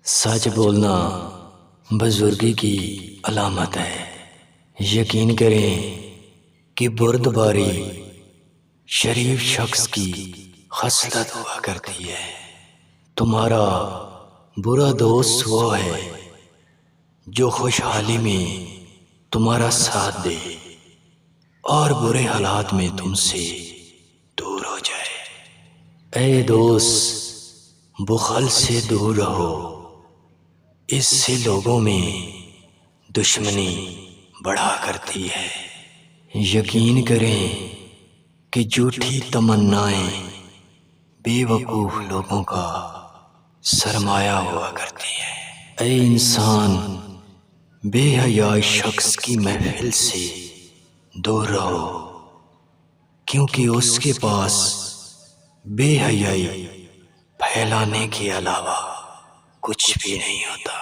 سچ بولنا بزرگی کی علامت ہے۔ یقین کریں کہ بردباری شریف شخص کی خصلت ہوا کرتی ہے۔ تمہارا برا دوست وہ ہے جو خوشحالی میں تمہارا ساتھ دے اور برے حالات میں تم سے دور ہو جائے۔ اے دوست، بخل سے دور رہو، اس سے لوگوں میں دشمنی بڑھا کرتی ہے۔ یقین کریں کہ جھوٹی تمنائیں بے وقوف لوگوں کا سرمایہ ہوا کرتی ہیں۔ اے انسان، بے حیا شخص کی محفل سے دور رہو، کیونکہ اس کے پاس بے حیائی پھیلانے کے علاوہ کچھ بھی نہیں ہوتا۔